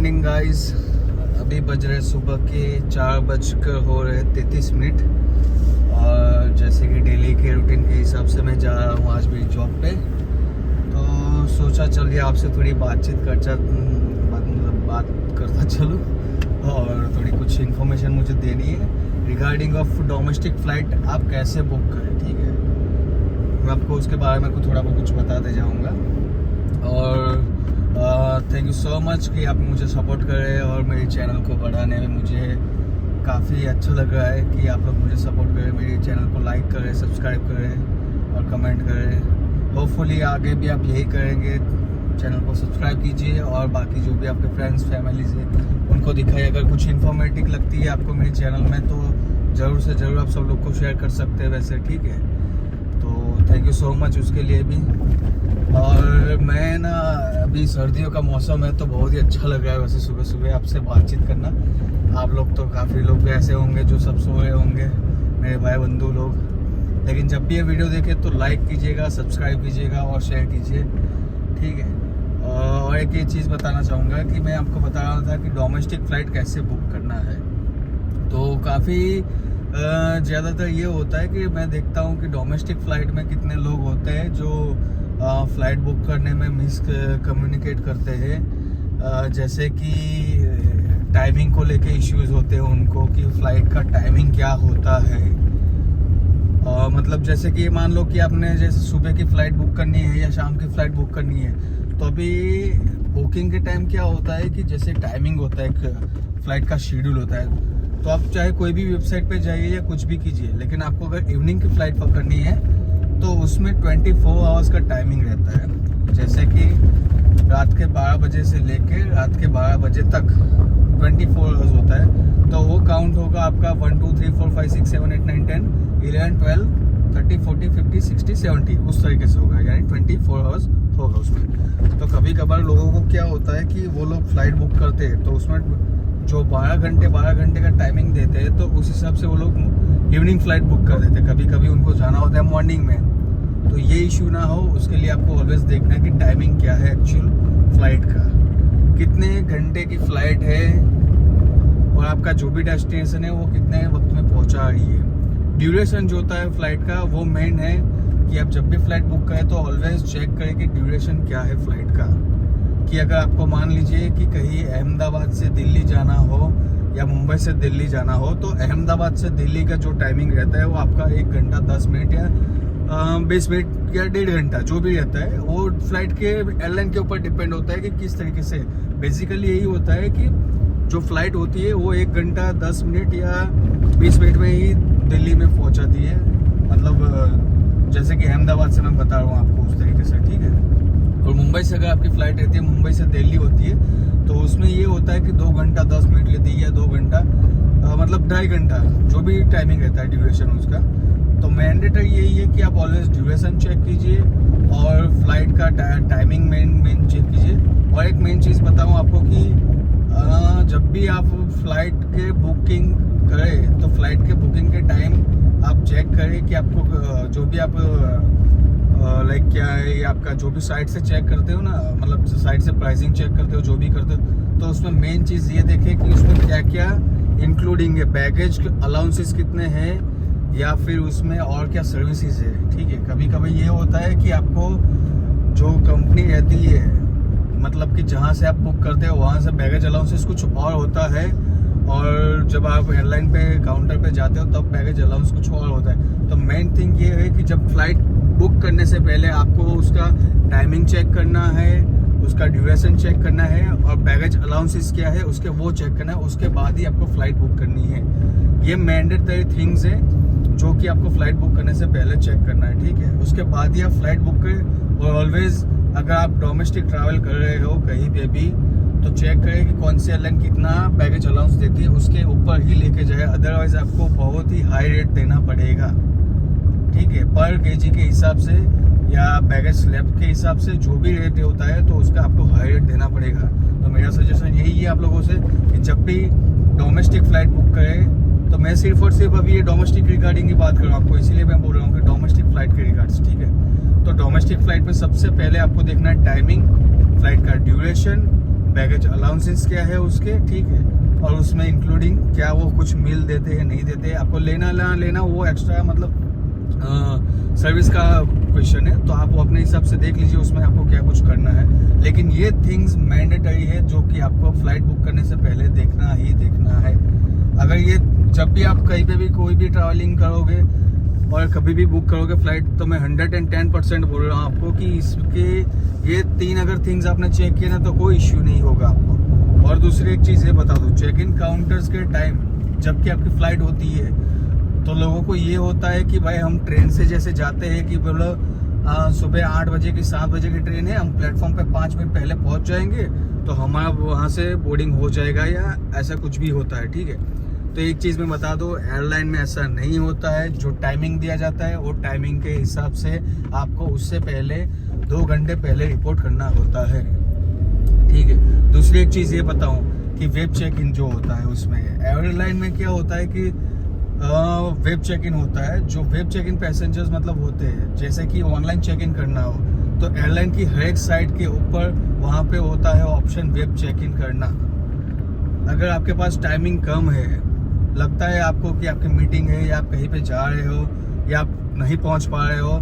Morning guys. अभी बज रहे सुबह के 4:33। और जैसे कि डेली के रूटीन के हिसाब से मैं जा रहा हूँ आज भी जॉब पे। तो सोचा चलिए आपसे थोड़ी बात करता चलूँ और थोड़ी कुछ इन्फॉर्मेशन मुझे देनी है रिगार्डिंग ऑफ डोमेस्टिक फ़्लाइट आप कैसे बुक करें। ठीक है, मैं आपको उसके बारे में थोड़ा बहुत कुछ बताते जाऊँगा। और थैंक यू सो मच कि आप मुझे सपोर्ट कर रहे हैं और मेरे चैनल को बढ़ाने में मुझे काफ़ी अच्छा लग रहा है कि आप लोग मुझे सपोर्ट करें, मेरे चैनल को लाइक करें, सब्सक्राइब करें और कमेंट करें। होपफुली आगे भी आप यही करेंगे। चैनल को सब्सक्राइब कीजिए और बाकी जो भी आपके फ्रेंड्स फैमिलीज है उनको दिखाइए। अगर कुछ इन्फॉर्मेटिव लगती है आपको मेरे चैनल में तो ज़रूर से ज़रूर आप सब लोग को शेयर कर सकते हैं वैसे। ठीक है, तो थैंक यू सो मच उसके लिए भी। और मैं ना अभी सर्दियों का मौसम है तो बहुत ही अच्छा लग रहा है वैसे सुबह सुबह आपसे बातचीत करना। आप लोग तो काफ़ी लोग भी ऐसे होंगे जो सब सो रहे होंगे, मेरे भाई बंधु लोग। लेकिन जब भी ये वीडियो देखें तो लाइक कीजिएगा, सब्सक्राइब कीजिएगा और शेयर कीजिए। ठीक है, और एक ये चीज़ बताना चाहूँगा कि मैं आपको बता रहा था कि डोमेस्टिक फ़्लाइट कैसे बुक करना है। तो काफ़ी ज़्यादातर ये होता है कि मैं देखता हूँ कि डोमेस्टिक फ़्लाइट में कितने लोग होते हैं जो फ़्लाइट बुक करने में मिस कम्युनिकेट करते हैं। जैसे कि टाइमिंग को लेके इश्यूज़ होते हैं उनको कि फ़्लाइट का टाइमिंग क्या होता है। मतलब जैसे कि मान लो कि आपने जैसे सुबह की फ़्लाइट बुक करनी है या शाम की फ़्लाइट बुक करनी है, तो अभी बुकिंग के टाइम क्या होता है कि जैसे टाइमिंग होता है, एक फ़्लाइट का शेड्यूल होता है। तो आप चाहे कोई भी वेबसाइट पे जाइए या कुछ भी कीजिए, लेकिन आपको अगर इवनिंग की फ़्लाइट पकड़नी है तो उसमें 24 आवर्स का टाइमिंग रहता है। जैसे कि रात के 12 बजे से लेके रात के 12 बजे तक 24 आवर्स होता है। तो वो काउंट होगा आपका 1 2 3 4 5 6 7 8 9 10 11 12 30 40 50 60 70 उस तरीके से होगा, यानी 24 आवर्स होगा उसमें। तो कभी कभार लोगों को क्या होता है कि वो लोग फ्लाइट बुक करते हैं तो उसमें जो 12 घंटे का टाइमिंग देते हैं तो उस हिसाब से वो लोग इवनिंग फ़्लाइट बुक कर देते हैं। कभी कभी उनको जाना होता है मॉर्निंग में, तो ये इशू ना हो उसके लिए आपको ऑलवेज देखना है कि टाइमिंग क्या है एक्चुअल फ़्लाइट का, कितने घंटे की फ़्लाइट है और आपका जो भी डेस्टिनेशन है वो कितने वक्त में पहुंचा रही है। ड्यूरेशन जो होता है फ़्लाइट का वो मेन है कि आप जब भी फ़्लाइट बुक करें तो ऑलवेज चेक करें कि ड्यूरेशन क्या है फ़्लाइट का। कि अगर आपको मान लीजिए कि कहीं अहमदाबाद से दिल्ली जाना हो या मुंबई से दिल्ली जाना हो, तो अहमदाबाद से दिल्ली का जो टाइमिंग रहता है वो आपका 1 घंटा 10 मिनट या 20 मिनट या 1.5 घंटा जो भी रहता है, वो फ्लाइट के एयरलाइन के ऊपर डिपेंड होता है कि किस तरीके से। बेसिकली यही होता है कि जो फ्लाइट होती है वो 1 घंटा 10 मिनट या 20 मिनट में ही दिल्ली में पहुंचाती है। मतलब जैसे कि अहमदाबाद से मैं बता रहा हूँ आपको उस तरीके से। ठीक है, और मुंबई से अगर आपकी फ़्लाइट रहती है, मुंबई से दिल्ली होती है, तो उसमें ये होता है कि 2 घंटा 10 मिनट लेती है या 2 घंटा मतलब 2.5 घंटा जो भी टाइमिंग रहता है ड्यूरेशन उसका। तो मैंडेटरी यही है कि आप ऑलवेज ड्यूरेशन चेक कीजिए और फ्लाइट का टाइमिंग मेन चेक कीजिए। और एक मेन चीज़ बताऊँ आपको कि जब भी आप फ्लाइट के बुकिंग करें तो फ्लाइट के बुकिंग के टाइम आप चेक करें कि आपको जो भी आप लाइक क्या है आपका जो भी साइट से चेक करते हो ना, मतलब साइट से प्राइसिंग चेक करते हो जो भी करते हो, तो उसमें मेन चीज़ ये देखें कि उसमें क्या क्या इंक्लूडिंग है, बैगेज अलाउंसेस कितने हैं या फिर उसमें और क्या सर्विसेज है। ठीक है, कभी कभी ये होता है कि आपको जो कंपनी रहती है, मतलब कि जहाँ से आप बुक करते हो वहाँ से बैगेज अलाउंसेस कुछ और होता है, और जब आप एयरलाइन पे काउंटर पे जाते हो तब बैगेज अलाउंस कुछ और होता है। तो मेन थिंग ये है कि जब फ्लाइट बुक करने से पहले आपको उसका टाइमिंग चेक करना है, उसका ड्यूरेशन चेक करना है और बैगेज अलाउंसेस क्या है उसके वो चेक करना है। उसके बाद ही आपको फ़्लाइट बुक करनी है। ये मैंडेटरी थिंग्स है जो कि आपको फ़्लाइट बुक करने से पहले चेक करना है। ठीक है, उसके बाद ही आप फ़्लाइट बुक करें। और ऑलवेज अगर आप डोमेस्टिक ट्रैवल कर रहे हो कहीं पे भी तो चेक करें कि कौन सी एयरलाइन कितना बैगेज अलाउंस देती है, उसके ऊपर ही लेके जाए, अदरवाइज आपको बहुत ही हाई रेट देना पड़ेगा। ठीक है, पर केजी के हिसाब से या बैगेज स्लैब के हिसाब से जो भी रेट होता है तो उसका आपको हाई रेट देना पड़ेगा। तो मेरा सजेशन यही है आप लोगों से कि जब भी डोमेस्टिक फ़्लाइट बुक करें, तो मैं सिर्फ और सिर्फ अभी ये डोमेस्टिक रिगार्डिंग की बात कर रहा हूँ आपको, इसीलिए मैं बोल रहा हूँ कि डोमेस्टिक फ़्लाइट के रिगार्ड्स। ठीक है, तो डोमेस्टिक फ़्लाइट में सबसे पहले आपको देखना है टाइमिंग, फ़्लाइट का ड्यूरेशन, बैगेज अलाउंसेस क्या है उसके, ठीक है, और उसमें इंक्लूडिंग क्या वो कुछ मील देते हैं नहीं देते, आपको लेना लेना वो एक्स्ट्रा मतलब सर्विस का क्वेश्चन है, तो आप वो अपने हिसाब से देख लीजिए उसमें आपको क्या कुछ करना है। लेकिन ये थिंग्स मैंडेटरी है जो कि आपको फ्लाइट बुक करने से पहले देखना ही देखना है। अगर ये जब भी आप कहीं पे भी कोई भी ट्रैवलिंग करोगे और कभी भी बुक करोगे फ्लाइट, तो मैं 110% बोल रहा हूँ आपको कि इसके ये 3 अगर थिंग्स आपने चेक किए ना तो कोई इश्यू नहीं होगा आपको। और दूसरी एक चीज़ ये बता दूँ, चेक इन काउंटर्स के टाइम जबकि आपकी फ़्लाइट होती है तो लोगों को ये होता है कि भाई हम ट्रेन से जैसे जाते हैं कि बोलो सुबह 8 बजे की 7 बजे की ट्रेन है, हम प्लेटफॉर्म पे 5 मिनट पहले पहुंच जाएंगे तो हमारा वहाँ से बोर्डिंग हो जाएगा या ऐसा कुछ भी होता है, ठीक है। तो एक चीज़ मैं बता दूँ, एयरलाइन में ऐसा नहीं होता है। जो टाइमिंग दिया जाता है वो टाइमिंग के हिसाब से आपको उससे पहले 2 घंटे पहले रिपोर्ट करना होता है, ठीक है। दूसरी एक चीज़ ये बताऊँ कि वेब चेक इन जो होता है उसमें एयरलाइन में क्या होता है कि वेब चेक इन होता है। जो वेब चेक इन पैसेंजर्स मतलब होते हैं, जैसे कि ऑनलाइन चेक इन करना हो तो एयरलाइन की हर एक साइट के ऊपर वहाँ पे होता है ऑप्शन वेब चेक इन करना। अगर आपके पास टाइमिंग कम है, लगता है आपको कि आपकी मीटिंग है या आप कहीं पे जा रहे हो या आप नहीं पहुँच पा रहे हो,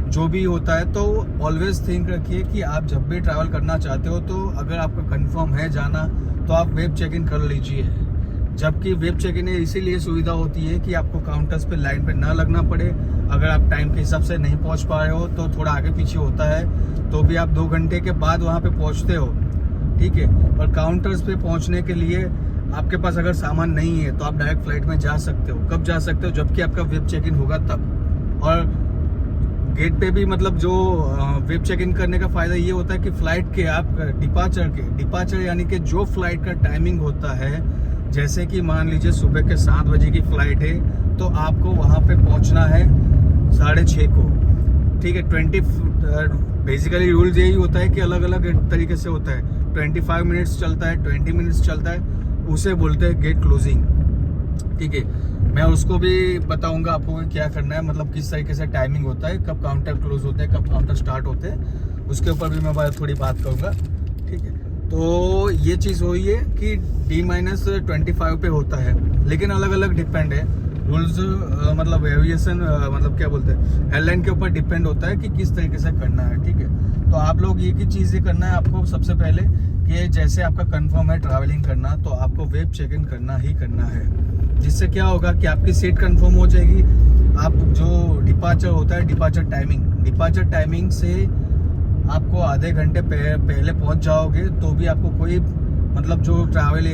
जो भी होता है, तो ऑलवेज थिंक रखिए कि आप जब भी ट्रैवल करना चाहते हो तो अगर आपका कंफर्म है जाना तो आप वेब चेक इन कर लीजिए। जबकि वेब चेक इन इसीलिए सुविधा होती है कि आपको काउंटर्स पे लाइन पे ना लगना पड़े। अगर आप टाइम के हिसाब से नहीं पहुंच पा रहे हो तो थोड़ा आगे पीछे होता है तो भी आप 2 घंटे के बाद वहां पे पहुंचते हो, ठीक है। और काउंटर्स पे पहुंचने के लिए आपके पास अगर सामान नहीं है तो आप डायरेक्ट फ्लाइट में जा सकते हो। कब जा सकते हो? जबकि आपका वेब चेक इन होगा तब। और गेट पे भी मतलब जो वेब चेक इन करने का फायदा ये होता है कि फ्लाइट के आप डिपार्चर यानी कि जो फ्लाइट का टाइमिंग होता है, जैसे कि मान लीजिए सुबह के 7 बजे की फ्लाइट है तो आपको वहाँ पे पहुँचना है 6:30 को, ठीक है। बेसिकली रूल यही होता है कि अलग अलग तरीके से होता है। 25 मिनट्स चलता है, 20 मिनट्स चलता है, उसे बोलते हैं गेट क्लोजिंग, ठीक है। मैं उसको भी बताऊंगा आपको क्या करना है, मतलब किस तरीके से टाइमिंग होता है, कब काउंटर क्लोज होते हैं, कब काउंटर स्टार्ट होते हैं, उसके ऊपर भी मैं थोड़ी बात करूंगा, ठीक है। तो ये चीज़ हुई है कि D-25 पे होता है, लेकिन अलग अलग डिपेंड है रूल्स, मतलब एविएशन मतलब क्या बोलते हैं, एयरलाइन के ऊपर डिपेंड होता है कि किस तरीके से करना है, ठीक है। तो आप लोग एक ही चीज़ करना है आपको सबसे पहले कि जैसे आपका कंफर्म है ट्रैवलिंग करना तो आपको वेब चेक इन करना ही करना है। जिससे क्या होगा कि आपकी सीट कंफर्म हो जाएगी। आप जो डिपार्चर होता है, डिपार्चर टाइमिंग से आपको आधे घंटे पहले पहुंच जाओगे तो भी आपको कोई मतलब जो ट्रैवल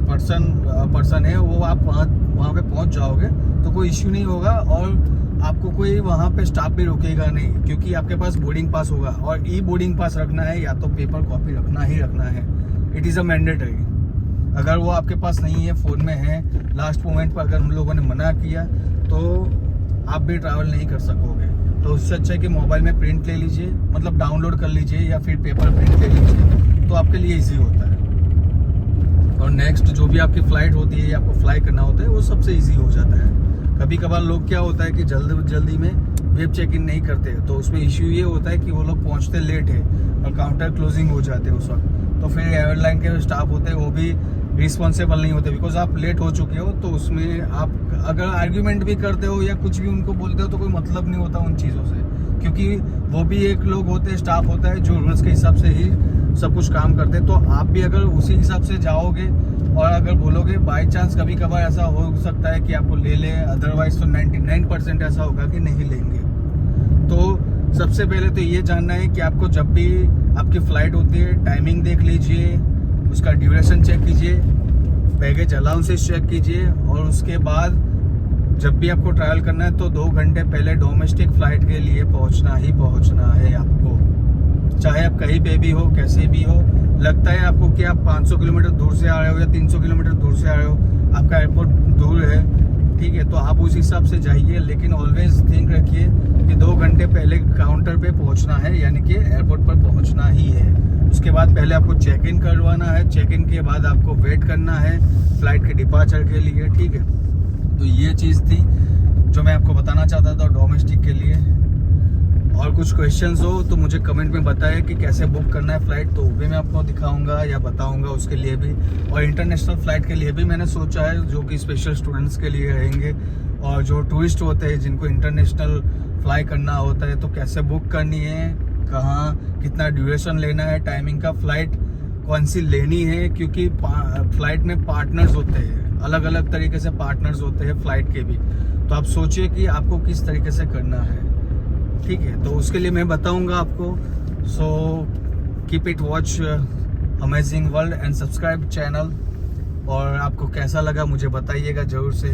पर्सन है वो आप वहाँ पे पहुंच जाओगे तो कोई इश्यू नहीं होगा। और आपको कोई वहाँ पे स्टाफ भी रोकेगा नहीं, क्योंकि आपके पास बोर्डिंग पास होगा। और ई बोर्डिंग पास रखना है या तो पेपर कॉपी रखना ही रखना है, इट इज़ अ मैंडेटरी। अगर वो आपके पास नहीं है, फ़ोन में है, लास्ट मोमेंट पर अगर उन लोगों ने मना किया तो आप भी ट्रैवल नहीं कर सकोगे। तो उससे अच्छा है कि मोबाइल में प्रिंट ले लीजिए, मतलब डाउनलोड कर लीजिए या फिर पेपर प्रिंट ले लीजिए, तो आपके लिए इजी होता है। और नेक्स्ट जो भी आपकी फ़्लाइट होती है या आपको फ्लाई करना होता है वो सबसे ईजी हो जाता है। कभी कभार लोग क्या होता है कि जल्दी में वेब चेक इन नहीं करते, तो उसमें इश्यू ये होता है कि वो लोग पहुँचते लेट है और काउंटर क्लोजिंग हो जाते हैं उस वक्त। तो फिर एयरलाइन के स्टाफ होते हैं वो भी रिस्पॉन्सिबल नहीं होते, बिकॉज आप लेट हो चुके हो। तो उसमें आप अगर आर्ग्यूमेंट भी करते हो या कुछ भी उनको बोलते हो तो कोई मतलब नहीं होता उन चीज़ों से, क्योंकि वो भी एक लोग होते हैं, स्टाफ होता है जो रूल्स के हिसाब से ही सब कुछ काम करते हैं। तो आप भी अगर उसी हिसाब से जाओगे और अगर बोलोगे, बाई चांस कभी कभार ऐसा हो सकता है कि आपको ले ले, अदरवाइज तो 99% ऐसा होगा कि नहीं लेंगे। तो सबसे पहले तो ये जानना है कि आपको जब भी आपकी फ़्लाइट होती है टाइमिंग देख लीजिए, उसका ड्यूरेशन चेक कीजिए, बैगेज अलाउंसेस चेक कीजिए, और उसके बाद जब भी आपको ट्रैवल करना है तो 2 घंटे पहले डोमेस्टिक फ़्लाइट के लिए पहुंचना ही पहुंचना है आपको। चाहे आप कहीं पे भी हो, कैसे भी हो, लगता है आपको कि आप 500 किलोमीटर दूर से आ रहे हो या 300 किलोमीटर दूर से आ रहे हो, आपका एयरपोर्ट दूर है, ठीक है, तो आप उस हिसाब से जाइए। लेकिन ऑलवेज थिंक रखिए कि 2 घंटे पहले काउंटर पे पहुंचना है, यानी कि एयरपोर्ट पर पहुंचना ही है। उसके बाद पहले आपको चेक इन करवाना है, चेक इन के बाद आपको वेट करना है फ्लाइट के डिपार्चर के लिए, ठीक है। तो ये चीज़ थी जो मैं आपको बताना चाहता था डोमेस्टिक के लिए। और कुछ क्वेश्चंस हो तो मुझे कमेंट में बताएं कि कैसे बुक करना है फ़्लाइट, तो वो भी मैं आपको दिखाऊंगा या बताऊंगा उसके लिए भी। और इंटरनेशनल फ़्लाइट के लिए भी मैंने सोचा है, जो कि स्पेशल स्टूडेंट्स के लिए रहेंगे, और जो टूरिस्ट होते हैं जिनको इंटरनेशनल फ्लाई करना होता है तो कैसे बुक करनी है, कहाँ कितना ड्यूरेशन लेना है, टाइमिंग का, फ़्लाइट कौन सी लेनी है, क्योंकि फ़्लाइट में पार्टनर्स होते हैं, अलग अलग तरीके से पार्टनर्स होते हैं फ़्लाइट के भी। तो आप सोचिए कि आपको किस तरीके से करना है, ठीक है। तो उसके लिए मैं बताऊंगा आपको। So keep it watch amazing world and subscribe channel. और आपको कैसा लगा मुझे बताइएगा ज़रूर से।